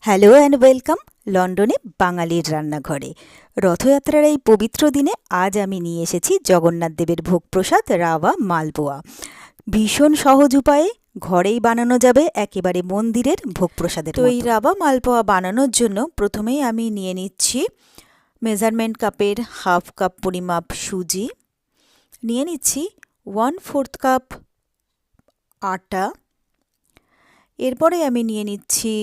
Hello and welcome লন্ডনে বাঙালির রান্নাঘরে। রথযাত্রার এই পবিত্র দিনে আজ আমি নিয়ে এসেছি জগন্নাথ দেবের ভোগপ্রসাদ রাওয়া মালপোয়া। ভীষণ সহজ উপায়ে ঘরেই বানানো যাবে একেবারে মন্দিরের ভোগপ্রসাদের মতো। এই রাওয়া মালপোয়া বানানোর জন্য প্রথমেই আমি নিয়ে নিচ্ছি মেজারমেন্ট কাপের হাফ কাপ পরিমাপ সুজি, নিয়ে নিচ্ছি 1/4 কাপ আটা, এরপরে আমি নিয়ে নিচ্ছি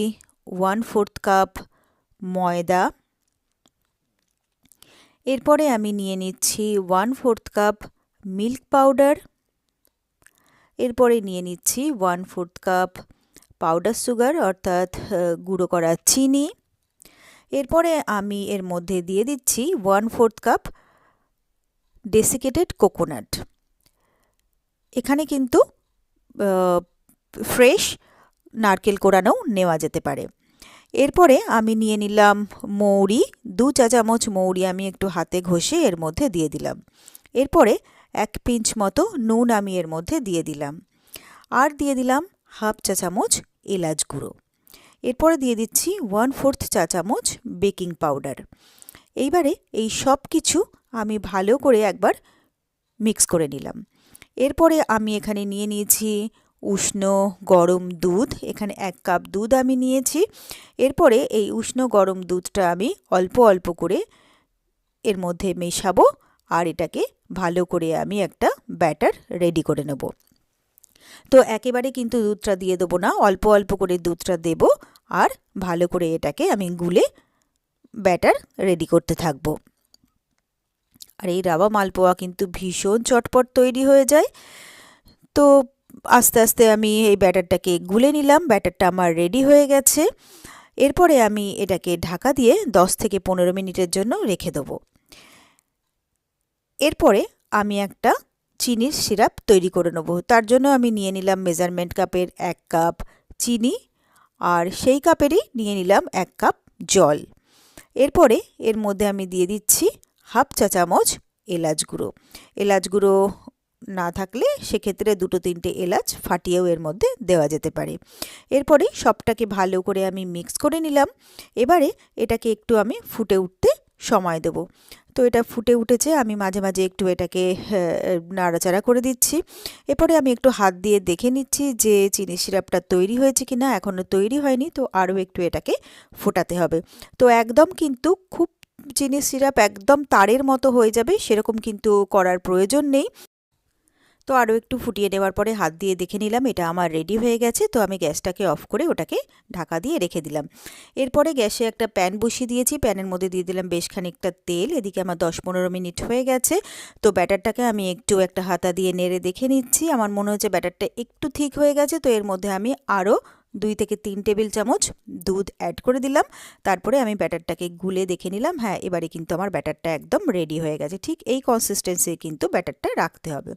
1/4 কাপ ময়দা, এরপরে আমি নিয়ে নিচ্ছি 1/4 কাপ মিল্ক পাউডার, এরপরে নিয়ে নিচ্ছি 1/4 কাপ পাউডার সুগার অর্থাৎ গুঁড়ো করা চিনি, এরপরে আমি এর মধ্যে দিয়ে দিচ্ছি 1/4 কাপ ডেসিকেটেড কোকোনাট। এখানে কিন্তু ফ্রেশ নারকেল কোড়ানোও নেওয়া যেতে পারে। এরপরে আমি নিয়ে নিলাম মৌরি, 2 চা চামচ মৌরি আমি একটু হাতে ঘষে এর মধ্যে দিয়ে দিলাম। এরপরে 1 পিঞ্চ মতো নুন আমি এর মধ্যে দিয়ে দিলাম, আর দিয়ে দিলাম হাফ চা চামচ এলাচ গুঁড়ো। এরপরে দিয়ে দিচ্ছি 1/4 চা চামচ বেকিং পাউডার। এইবারে এই সব কিছু আমি ভালো করে একবার মিক্স করে নিলাম। এরপরে আমি এখানে নিয়ে নিয়েছি উষ্ণ গরম দুধ, এখানে 1 কাপ দুধ আমি নিয়েছি। এরপরে এই উষ্ণ গরম দুধটা আমি অল্প অল্প করে এর মধ্যে মেশাবো, আর এটাকে ভালো করে আমি একটা ব্যাটার রেডি করে নেব। তো একেবারে কিন্তু দুধটা দিয়ে দেবো না, অল্প অল্প করে দুধটা দেব, আর ভালো করে এটাকে আমি গুলে ব্যাটার রেডি করতে থাকবো। আর এই রাওয়া মালপোয়া কিন্তু ভীষণ চটপট তৈরি হয়ে যায়। তো আস্তে আস্তে আমি এই ব্যাটারটাকে গুলে নিলাম, ব্যাটারটা আমার রেডি হয়ে গেছে। এরপরে আমি এটাকে ঢাকা দিয়ে 10 থেকে 15 মিনিটের জন্য রেখে দেবো। এরপরে আমি একটা চিনির সিরাপ তৈরি করে নেব। তার জন্য আমি নিয়ে নিলাম মেজারমেন্ট কাপের 1 কাপ চিনি, আর সেই কাপেরই নিয়ে নিলাম 1 কাপ জল। এরপরে এর মধ্যে আমি দিয়ে দিচ্ছি হাফ চা চামচ এলাচ গুঁড়ো। এলাচ গুঁড়ো না থাকলে সেক্ষেত্রে 2-3টে এলাচ ফাটিয়েও এর মধ্যে দেওয়া যেতে পারে। এরপরে সবটাকে ভালো করে আমি মিক্স করে নিলাম। এবারে এটাকে একটু আমি ফুটে উঠতে সময় দেব। তো এটা ফুটে উঠেছে, আমি মাঝে মাঝে একটু এটাকে নাড়াচাড়া করে দিচ্ছি। এরপরে আমি একটু হাত দিয়ে দেখে নিচ্ছি যে চিনি সিরাপটা তৈরি হয়েছে কিনা। এখনও তৈরি হয়নি, তো আরও একটু এটাকে ফোটাতে হবে। তো একদম কিন্তু খুব চিনি সিরাপ একদম তারের মতো হয়ে যাবে সেরকম কিন্তু করার প্রয়োজন নেই। তো আরও একটু ফুটিয়ে নেওয়ার পরে হাত দিয়ে দেখে নিলাম এটা আমার রেডি হয়ে গেছে। তো আমি গ্যাসটাকে অফ করে ওটাকে ঢাকা দিয়ে রেখে দিলাম। এরপরে গ্যাসে একটা প্যান বসিয়ে দিয়েছি, প্যানের মধ্যে দিয়ে দিলাম বেশ খানিকটা তেল। এদিকে আমার 10-15 মিনিট হয়ে গেছে। তো ব্যাটারটাকে আমি একটু একটা হাতা দিয়ে নেড়ে দেখে নিচ্ছি। আমার মনে হচ্ছে ব্যাটারটা একটু ঠিক হয়ে গেছে। তো এর মধ্যে আমি আরও 2 থেকে 3 টেবিল চামচ দুধ অ্যাড করে দিলাম। তারপরে আমি ব্যাটারটাকে গুলে দেখে নিলাম, হ্যাঁ এবারে কিন্তু আমার ব্যাটারটা একদম রেডি হয়ে গেছে। ঠিক এই কনসিস্টেন্সি কিন্তু ব্যাটারটা রাখতে হবে।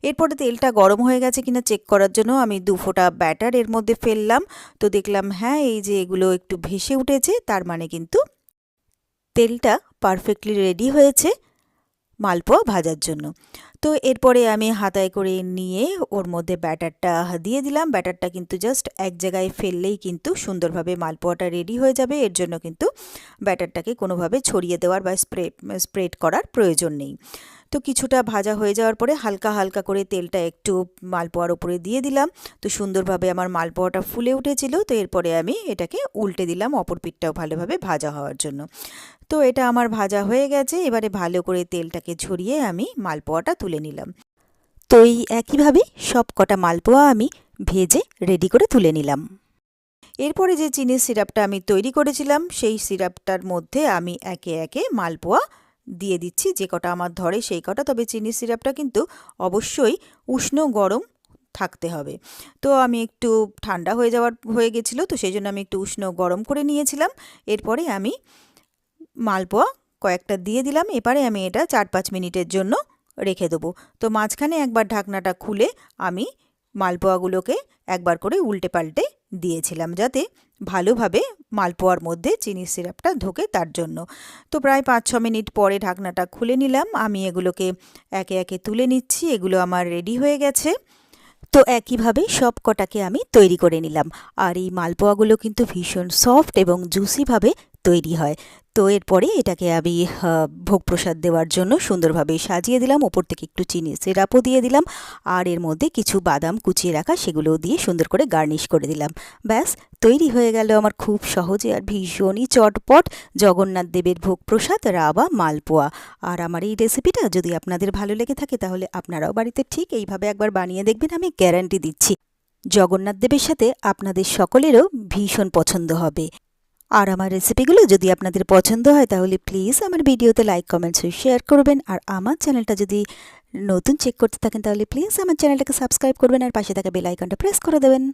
এরপরে তেলটা গরম হয়ে গেছে কিনা চেক করার জন্য আমি 2 ফোঁটা ব্যাটার এর মধ্যে ফেললাম। তো দেখলাম হ্যাঁ এই যে এগুলো একটু ভেসে উঠেছে, তার মানে কিন্তু তেলটা পারফেক্টলি রেডি হয়েছে মালপোয়া ভাজার জন্য। তো এরপরে আমি হাতায় করে নিয়ে ওর মধ্যে ব্যাটারটা দিয়ে দিলাম। ব্যাটারটা কিন্তু জাস্ট এক জায়গায় ফেললেই কিন্তু সুন্দরভাবে মালপোয়াটা রেডি হয়ে যাবে। এর জন্য কিন্তু ব্যাটারটাকে কোনোভাবে ছড়িয়ে দেওয়ার বা স্প্রেড করার প্রয়োজন নেই। তো কিছুটা ভাজা হয়ে যাওয়ার পরে হালকা হালকা করে তেলটা একটু মালপোয়ার ওপরে দিয়ে দিলাম। তো সুন্দরভাবে আমার মালপোয়াটা ফুলে উঠেছিল। তো এরপরে আমি এটাকে উল্টে দিলাম অপর পিঠটাও ভালোভাবে ভাজা হওয়ার জন্য। তো এটা আমার ভাজা হয়ে গেছে। এবারে ভালো করে তেলটাকে ঝরিয়ে আমি মালপোয়াটা তুলে নিলাম। তো এই একইভাবে সব কটা মালপোয়া আমি ভেজে রেডি করে তুলে নিলাম। এরপরে যে চিনির সিরাপটা আমি তৈরি করেছিলাম সেই সিরাপটার মধ্যে আমি একে একে মালপোয়া দিয়ে দিচ্ছি, যে কটা আমার ধরে সেই কটা। তবে চিনির সিরাপটা কিন্তু অবশ্যই উষ্ণ গরম থাকতে হবে। তো আমি একটু ঠান্ডা হয়ে গেছিলো, তো সেই জন্য আমি একটু উষ্ণ গরম করে নিয়েছিলাম। এরপরে আমি মালপোয়া কয়েকটা দিয়ে দিলাম। এবারে আমি এটা 4-5 মিনিটের জন্য রেখে দেবো। তো মাঝখানে একবার ঢাকনাটা খুলে আমি মালপোয়াগুলোকে একবার করে উল্টে পাল্টে দিয়েছিলাম, যাতে ভালোভাবে মালপোয়ার মধ্যে চিনির সিরাপটা ঢোকে তার জন্য। তো প্রায় 5-6 মিনিট পরে ঢাকনাটা খুলে নিলাম। আমি এগুলোকে একে একে তুলে নিচ্ছি। এগুলো আমার রেডি হয়ে গেছে। তো একইভাবে সব কটাকে আমি তৈরি করে নিলাম। আর এই মালপোয়াগুলো কিন্তু ভীষণ সফট এবং জুসিভাবে তৈরি হয়। তো এরপরে এটাকে আমি ভোগ প্রসাদ দেওয়ার জন্য সুন্দরভাবে সাজিয়ে দিলাম, ওপর থেকে একটু চিনি সিরাপও দিয়ে দিলাম, আর এর মধ্যে কিছু বাদাম কুচিয়ে রাখা সেগুলোও দিয়ে সুন্দর করে গার্নিশ করে দিলাম। ব্যাস তৈরি হয়ে গেল আমার খুব সহজে আর ভীষণই চটপট জগন্নাথ দেবের ভোগ প্রসাদ রাবা মালপোয়া। আর আমার এই রেসিপিটা যদি আপনাদের ভালো লেগে থাকে তাহলে আপনারাও বাড়িতে ঠিক এইভাবে একবার বানিয়ে দেখবেন, আমি গ্যারান্টি দিচ্ছি জগন্নাথ দেবের সাথে আপনাদের সকলেরও ভীষণ পছন্দ হবে। আর আমার রেসিপিগুলো যদি আপনাদের পছন্দ হয় তাহলে প্লিজ আমার ভিডিওতে লাইক কমেন্টস শেয়ার করবেন। আর আমার চ্যানেলটা যদি নতুন চেক করতে থাকেন তাহলে প্লিজ আমার চ্যানেলটাকে সাবস্ক্রাইব করবেন আর পাশে থাকা বেল আইকনটা প্রেস করে দেবেন।